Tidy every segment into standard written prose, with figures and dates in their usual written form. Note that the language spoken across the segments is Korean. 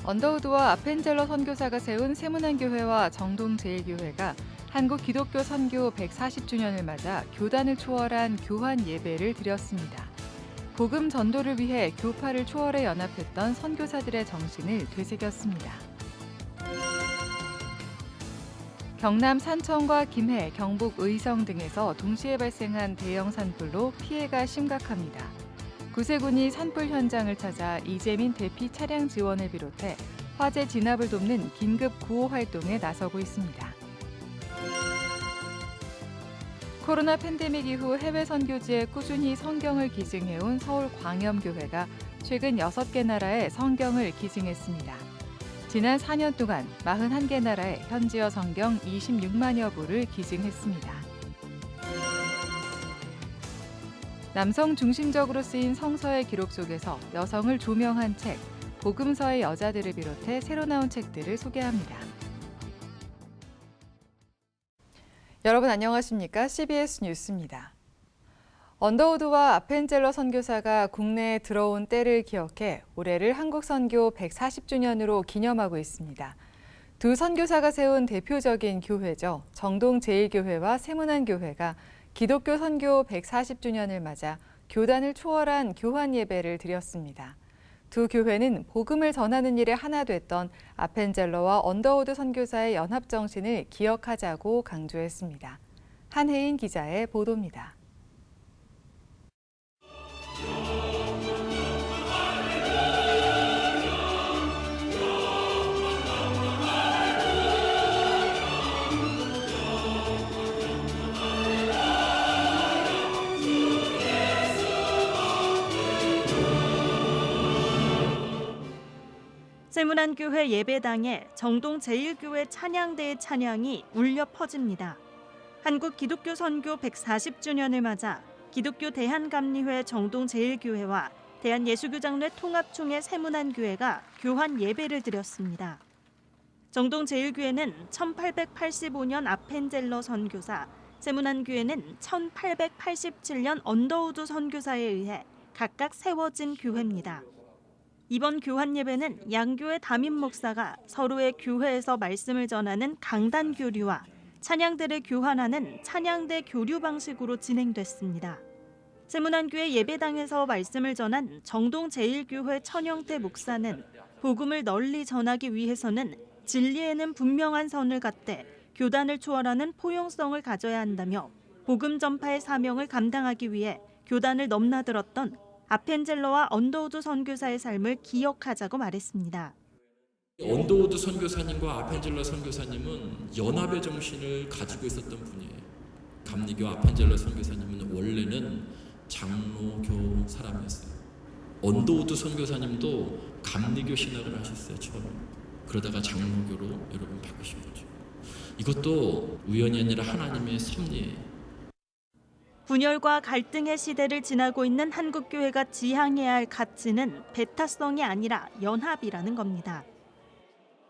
언더우드와 아펜젤러 선교사가 세운 세문안교회와 정동제일교회가 한국 기독교 선교 140주년을 맞아 교단을 초월한 교환 예배를 드렸습니다. 복음 전도를 위해 교파를 초월해 연합했던 선교사들의 정신을 되새겼습니다. 경남 산청과 김해, 경북 의성 등에서 동시에 발생한 대형 산불로 피해가 심각합니다. 구세군이 산불 현장을 찾아 이재민 대피 차량 지원을 비롯해 화재 진압을 돕는 긴급 구호 활동에 나서고 있습니다. 코로나 팬데믹 이후 해외 선교지에 꾸준히 성경을 기증해온 서울광염교회가 최근 6개 나라에 성경을 기증했습니다. 지난 4년 동안 41개 나라에 현지어 성경 26만여 부를 기증했습니다. 남성 중심적으로 쓰인 성서의 기록 속에서 여성을 조명한 책, 복음서의 여자들을 비롯해 새로 나온 책들을 소개합니다. 여러분 안녕하십니까? CBS 뉴스입니다. 언더우드와 아펜젤러 선교사가 국내에 들어온 때를 기억해 올해를 한국 선교 140주년으로 기념하고 있습니다. 두 선교사가 세운 대표적인 교회죠. 정동제일교회와 세문안교회가 기독교 선교 140주년을 맞아 교단을 초월한 교환 예배를 드렸습니다. 두 교회는 복음을 전하는 일에 하나 됐던 아펜젤러와 언더우드 선교사의 연합 정신을 기억하자고 강조했습니다. 한혜인 기자의 보도입니다. 세문안교회 예배당에 정동제일교회 찬양대의 찬양이 울려 퍼집니다. 한국 기독교 선교 140주년을 맞아 기독교 대한감리회 정동제일교회와 대한예수교장로회 통합총회 세문안교회가 교환 예배를 드렸습니다. 정동제일교회는 1885년 아펜젤러 선교사, 세문안교회는 1887년 언더우드 선교사에 의해 각각 세워진 교회입니다. 이번 교환 예배는 양교회 담임 목사가 서로의 교회에서 말씀을 전하는 강단 교류와 찬양대를 교환하는 찬양대 교류 방식으로 진행됐습니다. 세문안교회 예배당에서 말씀을 전한 정동제일교회 천영태 목사는 복음을 널리 전하기 위해서는 진리에는 분명한 선을 갖되 교단을 초월하는 포용성을 가져야 한다며 복음 전파의 사명을 감당하기 위해 교단을 넘나들었던 아펜젤러와 언더우드 선교사의 삶을 기억하자고 말했습니다. 언더우드 선교사님과 아펜젤러 선교사님은 연합의 정신을 가지고 있었던 분이에요. 감리교 아펜젤러 선교사님은 원래는 장로교 사람이었어요. 언더우드 선교사님도 감리교 신학을 하셨어요, 처음에. 그러다가 장로교로 여러분 바꾸신 거죠. 이것도 우연이 아니라 하나님의 섭리예요. 분열과 갈등의 시대를 지나고 있는 한국교회가 지향해야 할 가치는 배타성이 아니라 연합이라는 겁니다.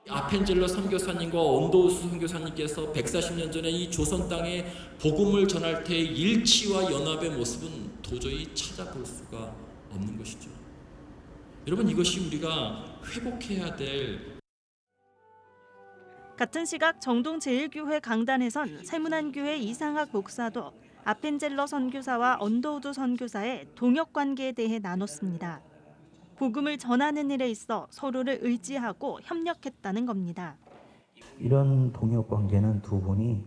아펜젤러 선교사님과 언더우드 선교사님께서 140년 전에 이 조선 땅에 복음을 전할 때의 일치와 연합의 모습은 도저히 찾아볼 수가 없는 것이죠. 여러분 이것이 우리가 회복해야 될. 같은 시각 정동제일교회 강단에선 세문안교회 이상학 목사도 아펜젤러 선교사와 언더우드 선교사의 동역 관계에 대해 나눴습니다. 복음을 전하는 일에 있어 서로를 의지하고 협력했다는 겁니다. 이런 동역 관계는 두 분이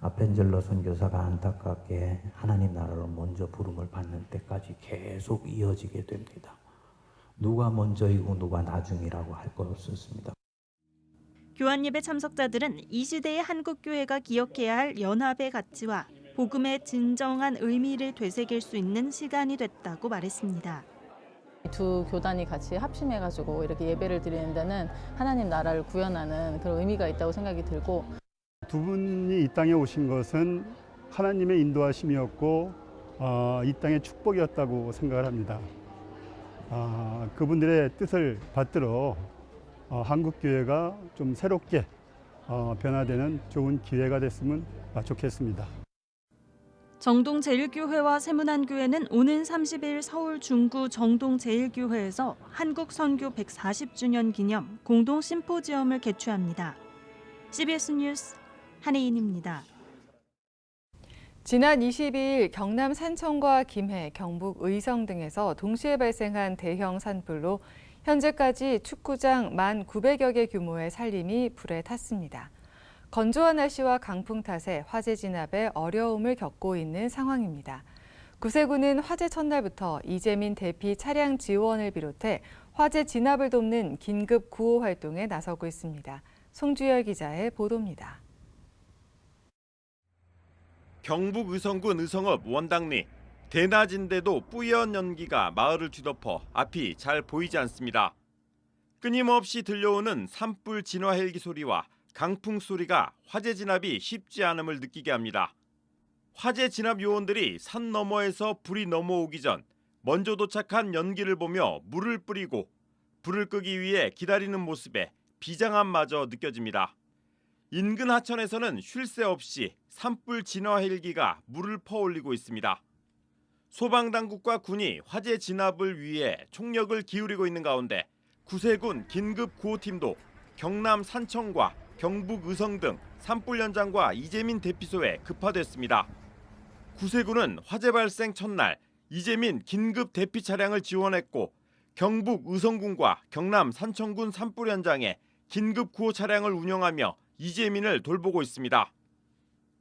아펜젤러 선교사가 안타깝게 하나님 나라로 먼저 부름을 받는 때까지 계속 이어지게 됩니다. 누가 먼저이고 누가 나중이라고 할 것 없었습니다. 교환 예배 참석자들은 이 시대의 한국교회가 기억해야 할 연합의 가치와 복음의 진정한 의미를 되새길 수 있는 시간이 됐다고 말했습니다. 두 교단이 같이 합심해가지고 이렇게 예배를 드리는 데는 하나님 나라를 구현하는 그런 의미가 있다고 생각이 들고, 두 분이 이 땅에 오신 것은 하나님의 인도하심이었고 이 땅의 축복이었다고 생각을 합니다. 그분들의 뜻을 받들어 한국교회가 좀 새롭게 변화되는 좋은 기회가 됐으면 좋겠습니다. 정동제일교회와 세문안교회는 오는 30일 서울 중구 정동제일교회에서 한국선교 140주년 기념 공동 심포지엄을 개최합니다. CBS 뉴스 한혜인입니다. 지난 22일 경남 산청과 김해, 경북 의성 등에서 동시에 발생한 대형 산불로 현재까지 축구장 1,900여 개 규모의 산림이 불에 탔습니다. 건조한 날씨와 강풍 탓에 화재 진압에 어려움을 겪고 있는 상황입니다. 구세군은 화재 첫날부터 이재민 대피 차량 지원을 비롯해 화재 진압을 돕는 긴급 구호 활동에 나서고 있습니다. 송주열 기자의 보도입니다. 경북 의성군 의성읍 원당리. 대낮인데도 뿌연 연기가 마을을 뒤덮어 앞이 잘 보이지 않습니다. 끊임없이 들려오는 산불 진화 헬기 소리와 강풍 소리가 화재 진압이 쉽지 않음을 느끼게 합니다. 화재 진압 요원들이 산 너머에서 불이 넘어오기 전 먼저 도착한 연기를 보며 물을 뿌리고 불을 끄기 위해 기다리는 모습에 비장함마저 느껴집니다. 인근 하천에서는 쉴 새 없이 산불 진화 헬기가 물을 퍼올리고 있습니다. 소방당국과 군이 화재 진압을 위해 총력을 기울이고 있는 가운데 구세군 긴급구호팀도 경남 산청과 경북 의성 등 산불 현장과 이재민 대피소에 급파됐습니다. 구세군은 화재 발생 첫날 이재민 긴급 대피 차량을 지원했고 경북 의성군과 경남 산청군 산불 현장에 긴급 구호 차량을 운영하며 이재민을 돌보고 있습니다.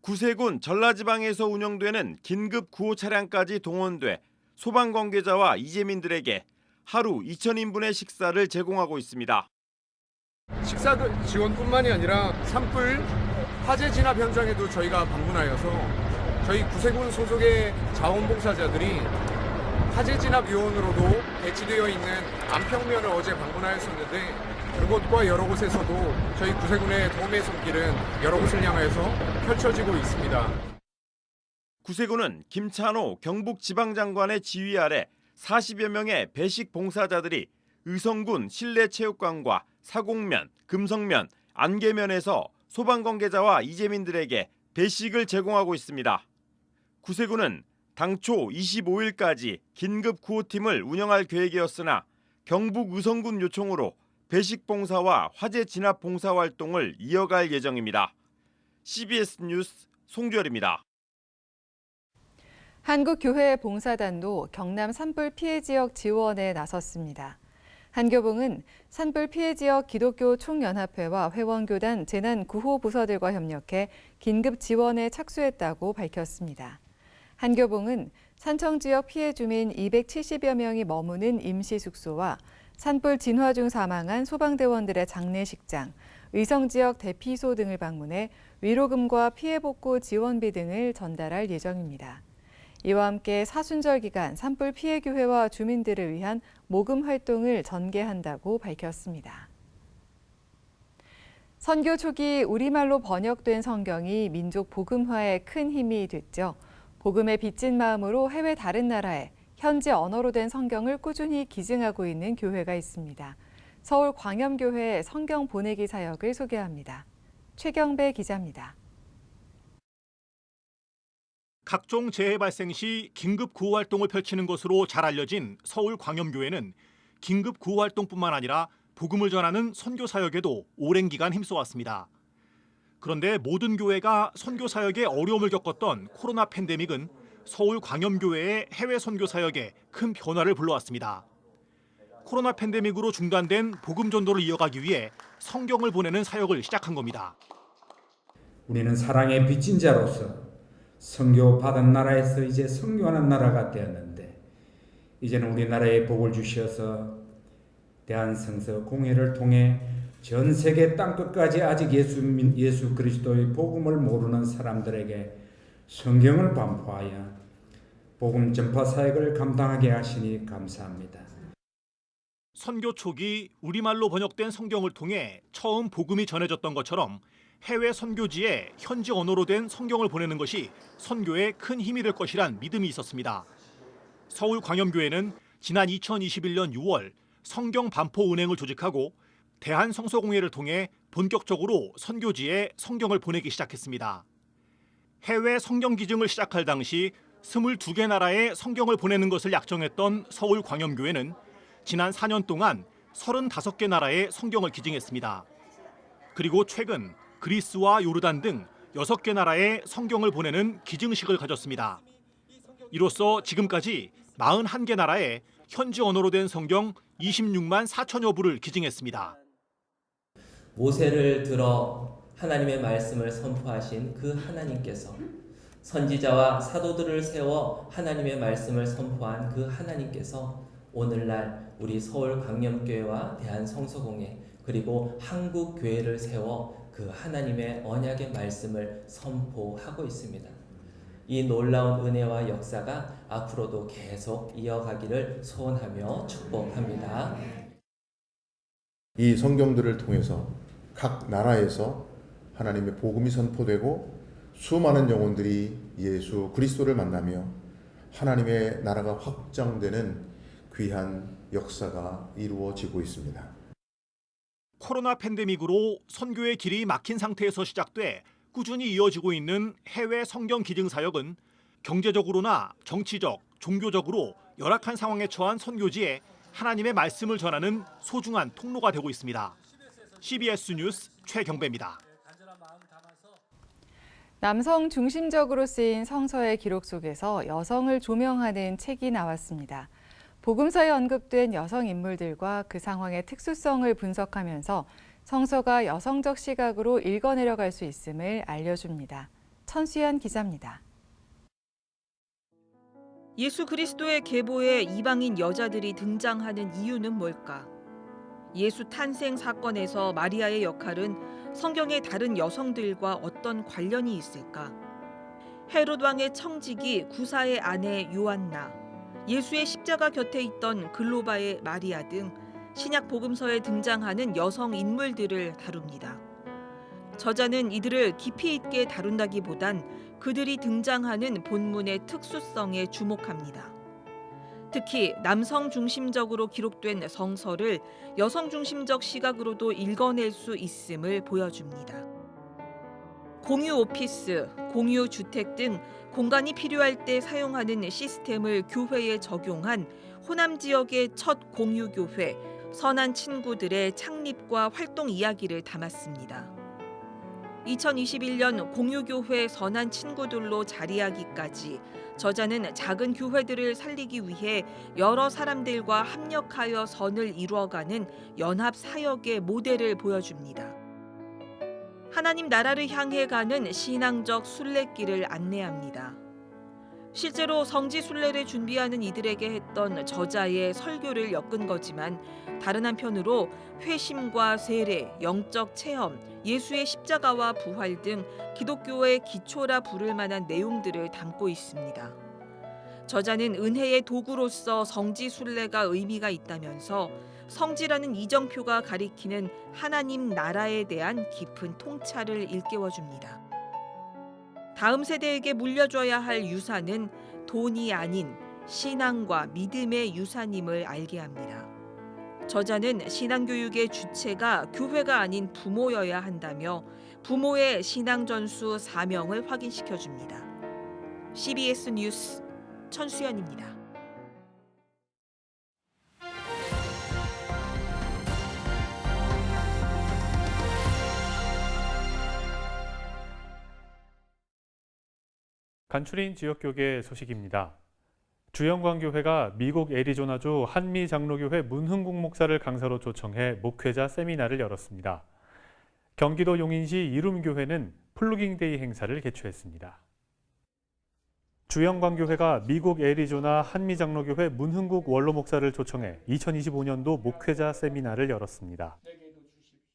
구세군 전라지방에서 운영되는 긴급 구호 차량까지 동원돼 소방 관계자와 이재민들에게 하루 2,000인분의 식사를 제공하고 있습니다. 식사 지원뿐만이 아니라 산불 화재 진압 현장에도 저희가 방문하여서 저희 구세군 소속의 자원봉사자들이 화재 진압 요원으로도 배치되어 있는 안평면을 어제 방문하였었는데 그곳과 여러 곳에서도 저희 구세군의 도움의 손길은 여러 곳을 향해서 펼쳐지고 있습니다. 구세군은 김찬호 경북지방장관의 지휘 아래 40여 명의 배식 봉사자들이 의성군 실내체육관과 사곡면, 금성면, 안개면에서 소방관계자와 이재민들에게 배식을 제공하고 있습니다. 구세군은 당초 25일까지 긴급구호팀을 운영할 계획이었으나 경북 의성군 요청으로 배식 봉사와 화재 진압 봉사 활동을 이어갈 예정입니다. CBS 뉴스 송주열입니다. 한국교회 봉사단도 경남 산불 피해 지역 지원에 나섰습니다. 한교봉은 산불 피해 지역 기독교 총연합회와 회원교단 재난구호부서들과 협력해 긴급 지원에 착수했다고 밝혔습니다. 한교봉은 산청 지역 피해 주민 270여 명이 머무는 임시숙소와 산불 진화 중 사망한 소방대원들의 장례식장, 의성 지역 대피소 등을 방문해 위로금과 피해 복구 지원비 등을 전달할 예정입니다. 이와 함께 사순절 기간 산불 피해 교회와 주민들을 위한 모금 활동을 전개한다고 밝혔습니다. 선교 초기 우리말로 번역된 성경이 민족 복음화에 큰 힘이 됐죠. 복음에 빚진 마음으로 해외 다른 나라에 현지 언어로 된 성경을 꾸준히 기증하고 있는 교회가 있습니다. 서울 광염교회 성경 보내기 사역을 소개합니다. 최경배 기자입니다. 각종 재해 발생 시 긴급 구호 활동을 펼치는 것으로 잘 알려진 서울 광염교회는 긴급 구호 활동뿐만 아니라 복음을 전하는 선교 사역에도 오랜 기간 힘써왔습니다. 그런데 모든 교회가 선교 사역에 어려움을 겪었던 코로나 팬데믹은 서울 광염교회의 해외 선교 사역에 큰 변화를 불러왔습니다. 코로나 팬데믹으로 중단된 복음 전도를 이어가기 위해 성경을 보내는 사역을 시작한 겁니다. 우리는 사랑의 빚진 자로서 선교 받은 나라에서 이제 선교하는 나라가 되었는데 이제는 우리나라에 복을 주셔서 대한성서 공회를 통해 전 세계 땅끝까지 아직 예수 그리스도의 복음을 모르는 사람들에게 성경을 반포하여 복음 전파 사역을 감당하게 하시니 감사합니다. 선교 초기 우리말로 번역된 성경을 통해 처음 복음이 전해졌던 것처럼 해외 선교지에 현지 언어로 된 성경을 보내는 것이 선교에 큰 힘이 될 것이란 믿음이 있었습니다. 서울 광염교회는 지난 2021년 6월 성경 반포 은행을 조직하고 대한성서공회를 통해 본격적으로 선교지에 성경을 보내기 시작했습니다. 해외 성경 기증을 시작할 당시 22개 나라에 성경을 보내는 것을 약정했던 서울광염교회는 지난 4년 동안 35개 나라에 성경을 기증했습니다. 그리고 최근 그리스와 요르단 등 6개 나라에 성경을 보내는 기증식을 가졌습니다. 이로써 지금까지 41개 나라에 현지 언어로 된 성경 26만 4천여 부를 기증했습니다. 모세를 들어 하나님의 말씀을 선포하신 그 하나님께서, 선지자와 사도들을 세워 하나님의 말씀을 선포한 그 하나님께서 오늘날 우리 서울광염교회와 대한성서공회 그리고 한국교회를 세워 그 하나님의 언약의 말씀을 선포하고 있습니다. 이 놀라운 은혜와 역사가 앞으로도 계속 이어가기를 소원하며 축복합니다. 이 성경들을 통해서 각 나라에서 하나님의 복음이 선포되고 수많은 영혼들이 예수 그리스도를 만나며 하나님의 나라가 확장되는 귀한 역사가 이루어지고 있습니다. 코로나 팬데믹으로 선교의 길이 막힌 상태에서 시작돼 꾸준히 이어지고 있는 해외 성경 기증 사역은 경제적으로나 정치적, 종교적으로 열악한 상황에 처한 선교지에 하나님의 말씀을 전하는 소중한 통로가 되고 있습니다. CBS 뉴스 최경배입니다. 남성 중심적으로 쓰인 성서의 기록 속에서 여성을 조명하는 책이 나왔습니다. 복음서에 언급된 여성 인물들과 그 상황의 특수성을 분석하면서 성서가 여성적 시각으로 읽어내려갈 수 있음을 알려줍니다. 천수연 기자입니다. 예수 그리스도의 계보에 이방인 여자들이 등장하는 이유는 뭘까? 예수 탄생 사건에서 마리아의 역할은 성경의 다른 여성들과 어떤 관련이 있을까? 헤롯 왕의 청직이 구사의 아내 요한나, 예수의 십자가 곁에 있던 글로바의 마리아 등 신약 복음서에 등장하는 여성 인물들을 다룹니다. 저자는 이들을 깊이 있게 다룬다기보단 그들이 등장하는 본문의 특수성에 주목합니다. 특히 남성 중심적으로 기록된 성서를 여성 중심적 시각으로도 읽어낼 수 있음을 보여줍니다. 공유 오피스, 공유 주택 등 공간이 필요할 때 사용하는 시스템을 교회에 적용한 호남 지역의 첫 공유교회, 선한 친구들의 창립과 활동 이야기를 담았습니다. 2021년 공유교회 선한 친구들로 자리하기까지 저자는 작은 교회들을 살리기 위해 여러 사람들과 합력하여 선을 이루어가는 연합 사역의 모델을 보여줍니다. 하나님 나라를 향해 가는 신앙적 순례길을 안내합니다. 실제로 성지 순례를 준비하는 이들에게 했던 저자의 설교를 엮은 거지만 다른 한편으로 회심과 세례, 영적 체험, 예수의 십자가와 부활 등 기독교의 기초라 부를 만한 내용들을 담고 있습니다. 저자는 은혜의 도구로서 성지 순례가 의미가 있다면서 성지라는 이정표가 가리키는 하나님 나라에 대한 깊은 통찰을 일깨워줍니다. 다음 세대에게 물려줘야 할 유산은 돈이 아닌 신앙과 믿음의 유산임을 알게 합니다. 저자는 신앙교육의 주체가 교회가 아닌 부모여야 한다며 부모의 신앙 전수 사명을 확인시켜줍니다. CBS 뉴스 천수연입니다. 간추린 지역교계 소식입니다. 주영광교회가 미국 애리조나주 한미장로교회 문흥국 목사를 강사로 초청해 목회자 세미나를 열었습니다. 경기도 용인시 이룸교회는 플루깅데이 행사를 개최했습니다. 주영광교회가 미국 애리조나 한미장로교회 문흥국 원로 목사를 초청해 2025년도 목회자 세미나를 열었습니다.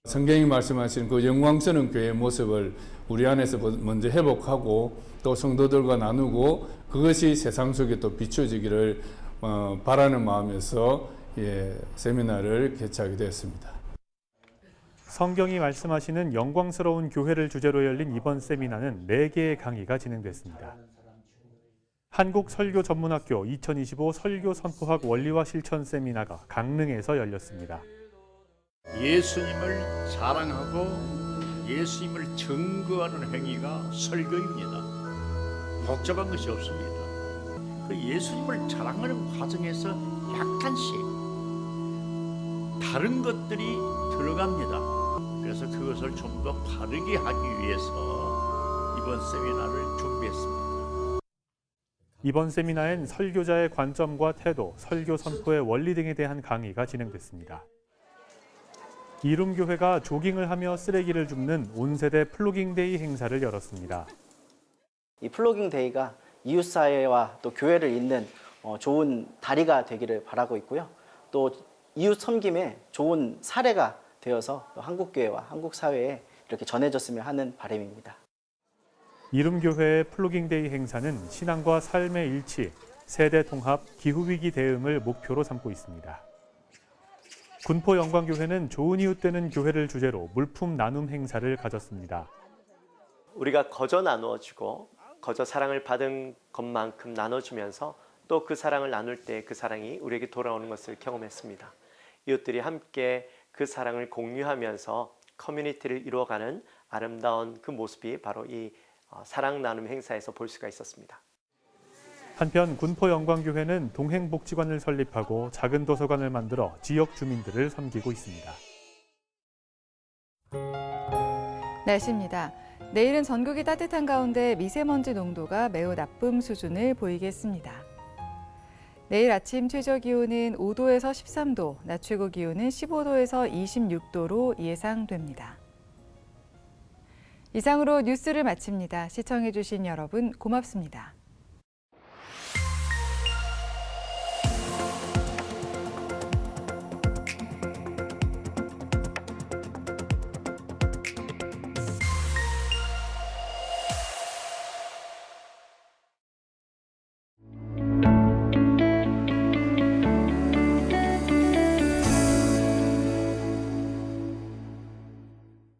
성경이 말씀하신 그 영광스러운 교회의 모습을 우리 안에서 먼저 회복하고 또 성도들과 나누고 그것이 세상 속에 또 비춰지기를 바라는 마음에서 세미나를 개최하게 되었습니다. 성경이 말씀하시는 영광스러운 교회를 주제로 열린 이번 세미나는 4개의 강의가 진행됐습니다. 한국설교전문학교 2025 설교 선포학 원리와 실천 세미나가 강릉에서 열렸습니다. 예수님을 사랑하고 예수님을 증거하는 행위가 설교입니다. 복잡한 것이 없습니다. 그 예수님을 자랑하는 과정에서 약간씩 다른 것들이 들어갑니다. 그래서 그것을 좀 더 바르게 하기 위해서 이번 세미나를 준비했습니다. 이번 세미나엔 설교자의 관점과 태도, 설교 선포의 원리 등에 대한 강의가 진행됐습니다. 이룸교회가 조깅을 하며 쓰레기를 줍는 온세대 플로깅데이 행사를 열었습니다. 이 플로깅데이가 이웃사회와 또 교회를 잇는 좋은 다리가 되기를 바라고 있고요. 또 이웃 섬김의 좋은 사례가 되어서 한국교회와 한국사회에 이렇게 전해졌으면 하는 바람입니다. 이룸교회의 플로깅데이 행사는 신앙과 삶의 일치, 세대 통합, 기후위기 대응을 목표로 삼고 있습니다. 군포영광교회는 좋은 이웃 되는 교회를 주제로 물품 나눔 행사를 가졌습니다. 우리가 거저 나누어주고 거저 사랑을 받은 것만큼 나눠주면서 또 그 사랑을 나눌 때 그 사랑이 우리에게 돌아오는 것을 경험했습니다. 이웃들이 함께 그 사랑을 공유하면서 커뮤니티를 이루어가는 아름다운 그 모습이 바로 이 사랑 나눔 행사에서 볼 수가 있었습니다. 한편 군포영광교회는 동행복지관을 설립하고 작은 도서관을 만들어 지역 주민들을 섬기고 있습니다. 날씨입니다. 내일은 전국이 따뜻한 가운데 미세먼지 농도가 매우 나쁨 수준을 보이겠습니다. 내일 아침 최저 기온은 5도에서 13도, 낮 최고 기온은 15도에서 26도로 예상됩니다. 이상으로 뉴스를 마칩니다. 시청해주신 여러분 고맙습니다.